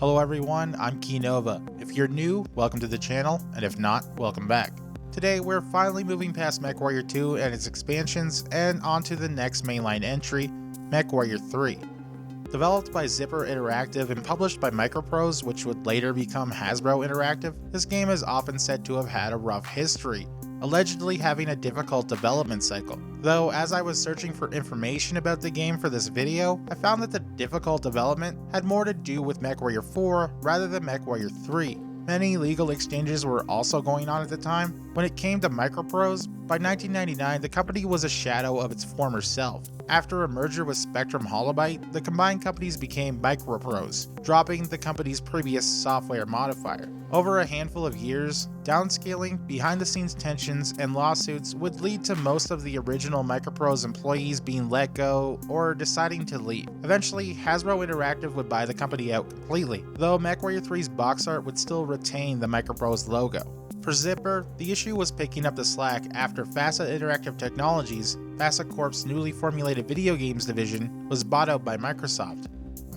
Hello everyone, I'm Kei-Nova. If you're new, welcome to the channel, and if not, welcome back. Today we're finally moving past MechWarrior 2 and its expansions and onto the next mainline entry, MechWarrior 3. Developed by Zipper Interactive and published by Microprose, which would later become Hasbro Interactive, this game is often said to have had a rough history, allegedly having a difficult development cycle. Though as I was searching for information about the game for this video, I found that the difficult development had more to do with MechWarrior 4 rather than MechWarrior 3. Many legal exchanges were also going on at the time. When it came to Microprose, by 1999 the company was a shadow of its former self. After a merger with Spectrum Holobyte, the combined companies became Microprose, dropping the company's previous software modifier. Over a handful of years, downscaling, behind-the-scenes tensions, and lawsuits would lead to most of the original Microprose employees being let go or deciding to leave. Eventually, Hasbro Interactive would buy the company out completely, though MechWarrior 3's box art would still retain the Microprose logo. For Zipper, the issue was picking up the slack after FASA Interactive Technologies, FASA Corp's newly formulated video games division, was bought out by Microsoft.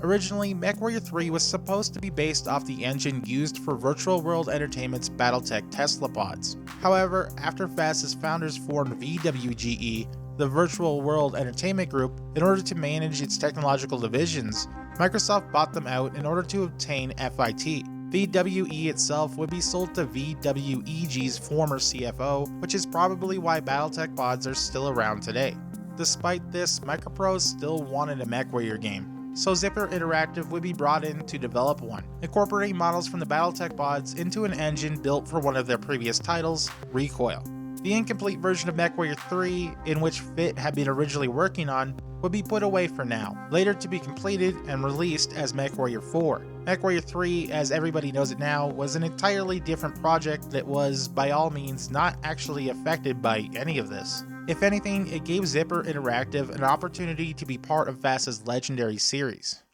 Originally, MechWarrior 3 was supposed to be based off the engine used for Virtual World Entertainment's battletech Tesla pods. However, after FASA's founders formed VWGE, the Virtual World Entertainment Group, in order to manage its technological divisions, Microsoft bought them out in order to obtain FIT. VWE itself would be sold to VWEG's former CFO, which is probably why battletech pods are still around today. Despite this, Microprose still wanted a MechWarrior game, so Zipper Interactive would be brought in to develop one, incorporating models from the battletech pods into an engine built for one of their previous titles, Recoil. The incomplete version of MechWarrior 3, in which FIT had been originally working on, would be put away for now, later to be completed and released as MechWarrior 4. MechWarrior 3, as everybody knows it now, was an entirely different project that was, by all means, not actually affected by any of this. If anything, it gave Zipper Interactive an opportunity to be part of FASA's legendary series.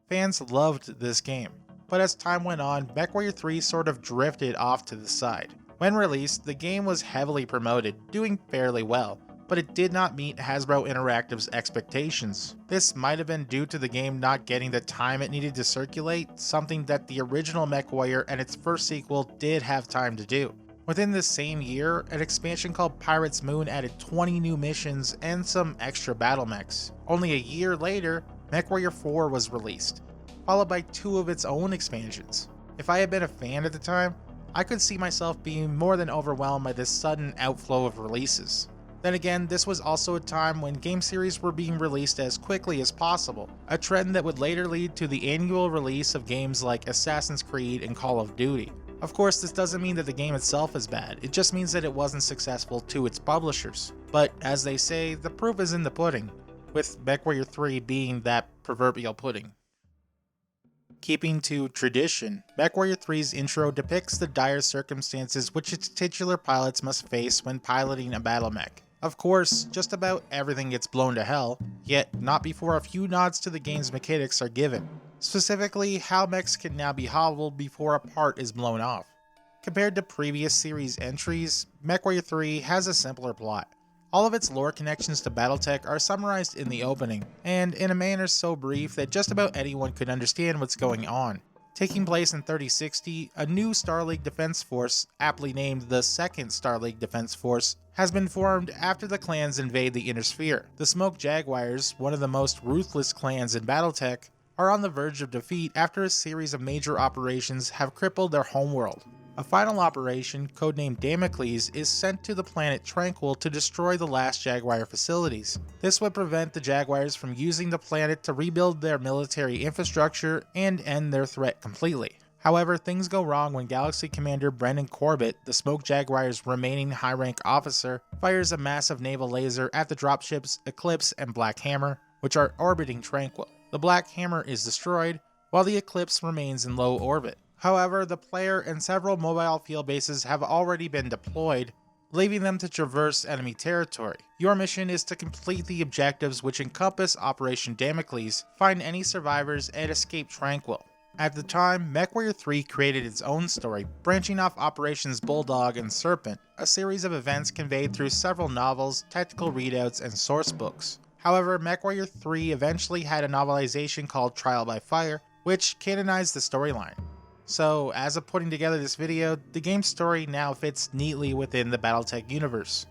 Fans loved this game, but as time went on, MechWarrior 3 sort of drifted off to the side. When released, the game was heavily promoted, doing fairly well, but it did not meet Hasbro Interactive's expectations. This might have been due to the game not getting the time it needed to circulate, something that the original MechWarrior and its first sequel did have time to do. Within the same year, an expansion called Pirate's Moon added 20 new missions and some extra battle mechs. Only a year later, MechWarrior 4 was released, followed by 2 of its own expansions. If I had been a fan at the time, I could see myself being more than overwhelmed by this sudden outflow of releases. Then again, this was also a time when game series were being released as quickly as possible, a trend that would later lead to the annual release of games like Assassin's Creed and Call of Duty. Of course, this doesn't mean that the game itself is bad, it just means that it wasn't successful to its publishers. But as they say, the proof is in the pudding, with MechWarrior 3 being that proverbial pudding. Keeping to tradition, MechWarrior 3's intro depicts the dire circumstances which its titular pilots must face when piloting a battle mech. Of course, just about everything gets blown to hell, yet not before a few nods to the game's mechanics are given. Specifically, how mechs can now be hobbled before a part is blown off. Compared to previous series entries, MechWarrior 3 has a simpler plot. All of its lore connections to battletech are summarized in the opening, and in a manner so brief that just about anyone could understand what's going on. Taking place in 3060, a new Star League defense force, aptly named the Second Star League Defense Force, has been formed after the clans invade the Inner Sphere. The Smoke Jaguars, one of the most ruthless clans in battletech, are on the verge of defeat after a series of major operations have crippled their homeworld. A final operation, codenamed Damocles, is sent to the planet Tranquil to destroy the last Jaguar facilities. This would prevent the Jaguars from using the planet to rebuild their military infrastructure and end their threat completely. However, things go wrong when Galaxy Commander Brendan Corbett, the Smoke Jaguar's remaining high-rank officer, fires a massive naval laser at the dropships Eclipse and Black Hammer, which are orbiting Tranquil. The Black Hammer is destroyed, while the Eclipse remains in low orbit. However, the player and several mobile field bases have already been deployed, leaving them to traverse enemy territory. Your mission is to complete the objectives which encompass Operation Damocles, find any survivors, and escape Tranquil. At the time, MechWarrior 3 created its own story, branching off Operations Bulldog and Serpent, a series of events conveyed through several novels, technical readouts, and source books. However, MechWarrior 3 eventually had a novelization called Trial by Fire, which canonized the storyline. So as of putting together this video, the game's story now fits neatly within the battletech universe.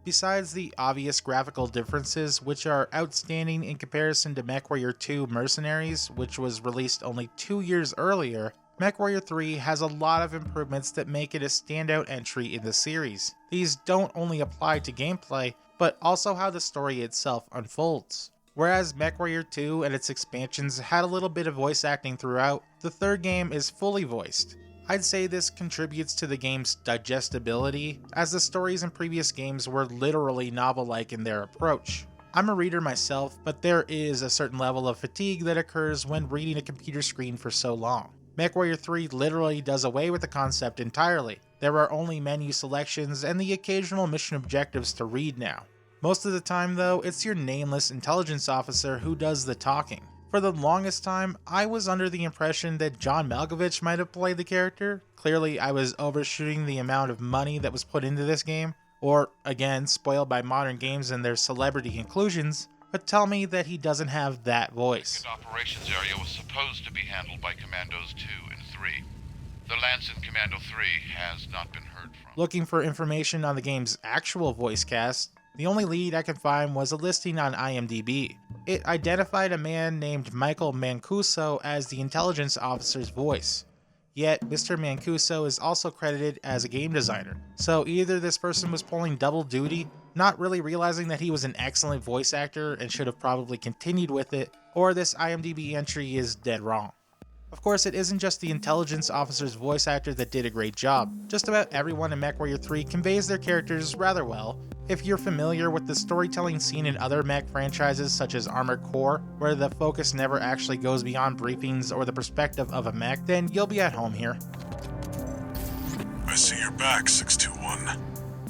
Besides the obvious graphical differences, which are outstanding in comparison to MechWarrior 2 Mercenaries, which was released only 2 years earlier, MechWarrior 3 has a lot of improvements that make it a standout entry in the series. These don't only apply to gameplay, but also how the story itself unfolds. Whereas MechWarrior 2 and its expansions had a little bit of voice acting throughout, the third game is fully voiced. I'd say this contributes to the game's digestibility, as the stories in previous games were literally novel-like in their approach. I'm a reader myself, but there is a certain level of fatigue that occurs when reading a computer screen for so long. MechWarrior 3 literally does away with the concept entirely. There are only menu selections and the occasional mission objectives to read now. Most of the time though, it's your nameless intelligence officer who does the talking. For the longest time, I was under the impression that John Malkovich might have played the character. Clearly, I was overshooting the amount of money that was put into this game, or, again, spoiled by modern games and their celebrity inclusions, but tell me that he doesn't have that voice. The operations area was supposed to be handled by Commandos 2 and 3. The Lance in Commando 3 has not been heard from. Looking for information on the game's actual voice cast, the only lead I could find was a listing on IMDb. It identified a man named Michael Mancuso as the intelligence officer's voice. Yet, Mr. Mancuso is also credited as a game designer. So either this person was pulling double duty, not really realizing that he was an excellent voice actor and should have probably continued with it, or this IMDb entry is dead wrong. Of course, it isn't just the intelligence officer's voice actor that did a great job. Just about everyone in MechWarrior 3 conveys their characters rather well. If you're familiar with the storytelling scene in other mech franchises such as Armored Core, where the focus never actually goes beyond briefings or the perspective of a mech, then you'll be at home here. I see you're back, 621.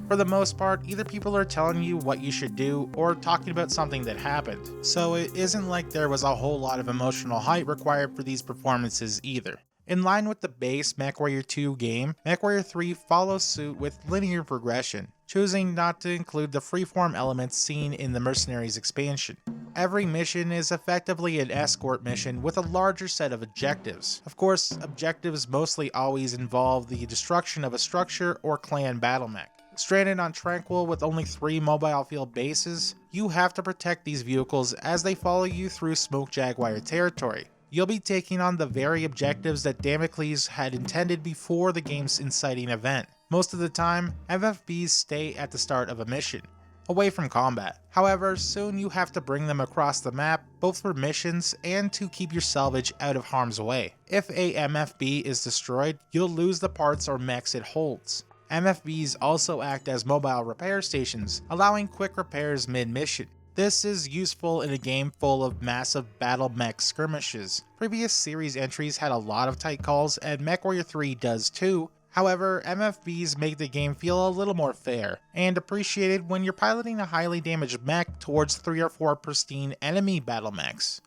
For the most part, either people are telling you what you should do or talking about something that happened, so it isn't like there was a whole lot of emotional height required for these performances either. In line with the base MechWarrior 2 game, MechWarrior 3 follows suit with linear progression, choosing not to include the freeform elements seen in the Mercenaries expansion. Every mission is effectively an escort mission with a larger set of objectives. Of course, objectives mostly always involve the destruction of a structure or clan battle mech. Stranded on Tranquil with only 3 mobile field bases, you have to protect these vehicles as they follow you through Smoke Jaguar territory. You'll be taking on the very objectives that Damocles had intended before the game's inciting event. Most of the time, FFBs stay at the start of a mission, away from combat. However, soon you have to bring them across the map, both for missions and to keep your salvage out of harm's way. If a MFB is destroyed, you'll lose the parts or mechs it holds. MFBs also act as mobile repair stations, allowing quick repairs mid-mission. This is useful in a game full of massive battle mech skirmishes. Previous series entries had a lot of tight calls, and MechWarrior 3 does too. However, MFBs make the game feel a little more fair, and appreciated when you're piloting a highly damaged mech towards 3 or 4 pristine enemy battle mechs.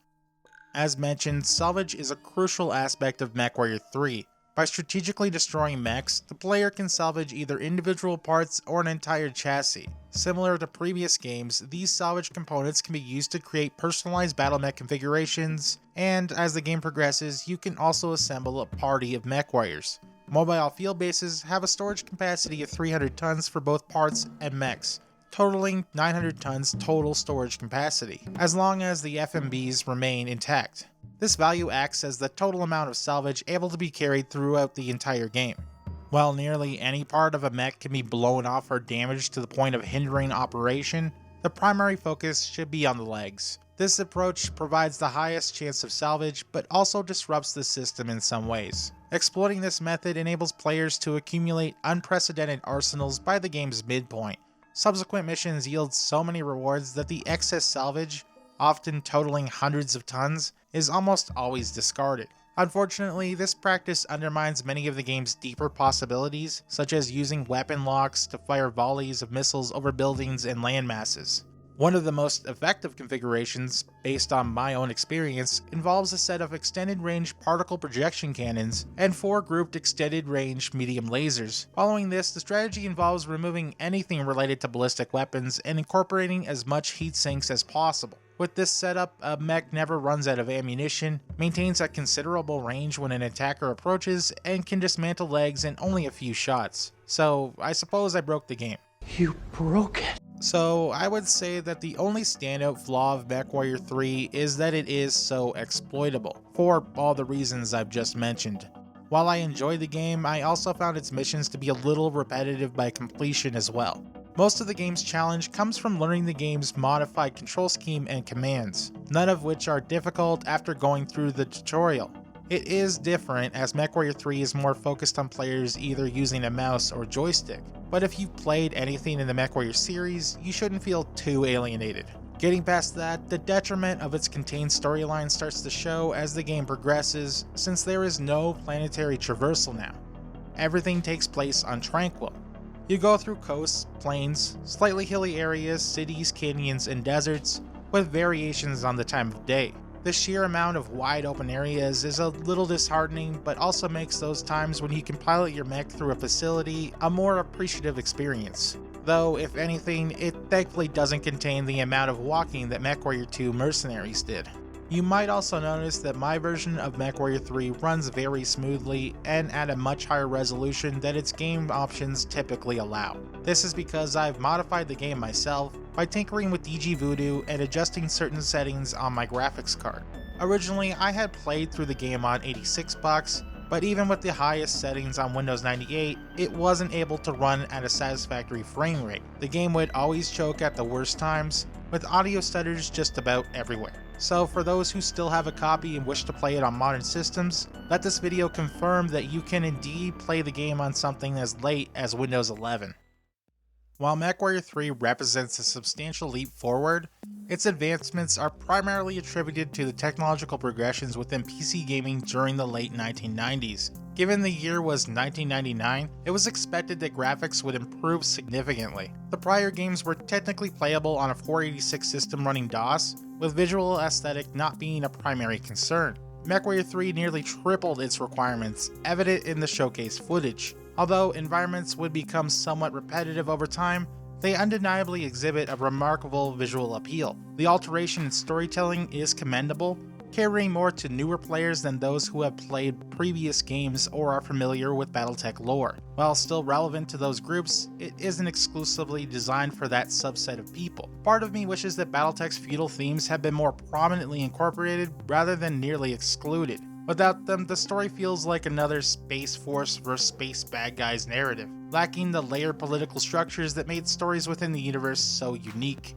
As mentioned, salvage is a crucial aspect of MechWarrior 3. By strategically destroying mechs, the player can salvage either individual parts or an entire chassis. Similar to previous games, these salvage components can be used to create personalized battle mech configurations, and as the game progresses, you can also assemble a party of mech warriors. Mobile field bases have a storage capacity of 300 tons for both parts and mechs, totaling 900 tons total storage capacity, as long as the FMBs remain intact. This value acts as the total amount of salvage able to be carried throughout the entire game. While nearly any part of a mech can be blown off or damaged to the point of hindering operation, the primary focus should be on the legs. This approach provides the highest chance of salvage, but also disrupts the system in some ways. Exploiting this method enables players to accumulate unprecedented arsenals by the game's midpoint. Subsequent missions yield so many rewards that the excess salvage, often totaling hundreds of tons, is almost always discarded. Unfortunately, this practice undermines many of the game's deeper possibilities, such as using weapon locks to fire volleys of missiles over buildings and land masses. One of the most effective configurations, based on my own experience, involves a set of extended-range particle projection cannons and 4 grouped extended-range medium lasers. Following this, the strategy involves removing anything related to ballistic weapons and incorporating as much heat sinks as possible. With this setup, a mech never runs out of ammunition, maintains a considerable range when an attacker approaches, and can dismantle legs in only a few shots. So I suppose I broke the game. You broke it. So I would say that the only standout flaw of MechWarrior 3 is that it is so exploitable, for all the reasons I've just mentioned. While I enjoyed the game, I also found its missions to be a little repetitive by completion as well. Most of the game's challenge comes from learning the game's modified control scheme and commands, none of which are difficult after going through the tutorial. It is different, as MechWarrior 3 is more focused on players either using a mouse or joystick, but if you've played anything in the MechWarrior series, you shouldn't feel too alienated. Getting past that, the detriment of its contained storyline starts to show as the game progresses, since there is no planetary traversal now. Everything takes place on Tranquil. You go through coasts, plains, slightly hilly areas, cities, canyons, and deserts, with variations on the time of day. The sheer amount of wide open areas is a little disheartening, but also makes those times when you can pilot your mech through a facility a more appreciative experience. Though, if anything, it thankfully doesn't contain the amount of walking that MechWarrior 2 Mercenaries did. You might also notice that my version of MechWarrior 3 runs very smoothly and at a much higher resolution than its game options typically allow. This is because I've modified the game myself by tinkering with DG Voodoo and adjusting certain settings on my graphics card. Originally, I had played through the game on 86 bucks, but even with the highest settings on Windows 98, it wasn't able to run at a satisfactory frame rate. The game would always choke at the worst times, with audio stutters just about everywhere. So for those who still have a copy and wish to play it on modern systems, let this video confirm that you can indeed play the game on something as late as Windows 11. While MechWarrior 3 represents a substantial leap forward, its advancements are primarily attributed to the technological progressions within PC gaming during the late 1990s. Given the year was 1999, it was expected that graphics would improve significantly. The prior games were technically playable on a 486 system running DOS, with visual aesthetic not being a primary concern. MechWarrior 3 nearly tripled its requirements, evident in the showcase footage. Although environments would become somewhat repetitive over time, they undeniably exhibit a remarkable visual appeal. The alteration in storytelling is commendable, catering more to newer players than those who have played previous games or are familiar with battletech lore. While still relevant to those groups, it isn't exclusively designed for that subset of people. Part of me wishes that battletech's feudal themes had been more prominently incorporated rather than nearly excluded. Without them, the story feels like another Space Force vs. Space Bad Guys narrative, lacking the layered political structures that made stories within the universe so unique.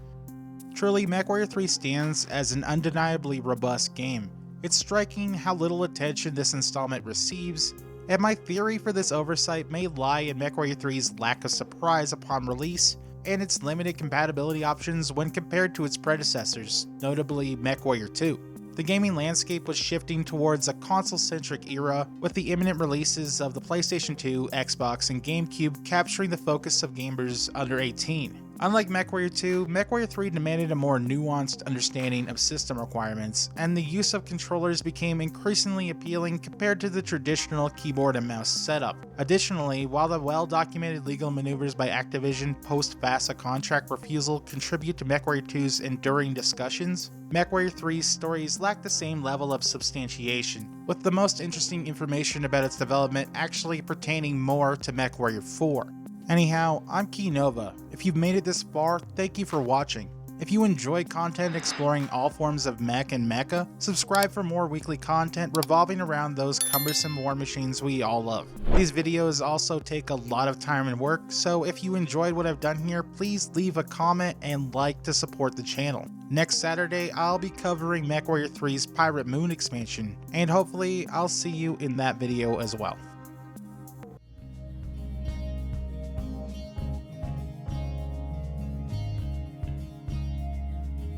Truly, MechWarrior 3 stands as an undeniably robust game. It's striking how little attention this installment receives, and my theory for this oversight may lie in MechWarrior 3's lack of surprise upon release and its limited compatibility options when compared to its predecessors, notably MechWarrior 2. The gaming landscape was shifting towards a console-centric era, with the imminent releases of the PlayStation 2, Xbox, and GameCube capturing the focus of gamers under 18. Unlike MechWarrior 2, MechWarrior 3 demanded a more nuanced understanding of system requirements, and the use of controllers became increasingly appealing compared to the traditional keyboard and mouse setup. Additionally, while the well-documented legal maneuvers by Activision post-FASA contract refusal contribute to MechWarrior 2's enduring discussions, MechWarrior 3's stories lack the same level of substantiation, with the most interesting information about its development actually pertaining more to MechWarrior 4. Anyhow, I'm Kei-Nova. If you've made it this far, thank you for watching. If you enjoy content exploring all forms of mech and mecha, subscribe for more weekly content revolving around those cumbersome war machines we all love. These videos also take a lot of time and work, so if you enjoyed what I've done here, please leave a comment and like to support the channel. Next Saturday, I'll be covering MechWarrior 3's Pirate Moon expansion, and hopefully I'll see you in that video as well.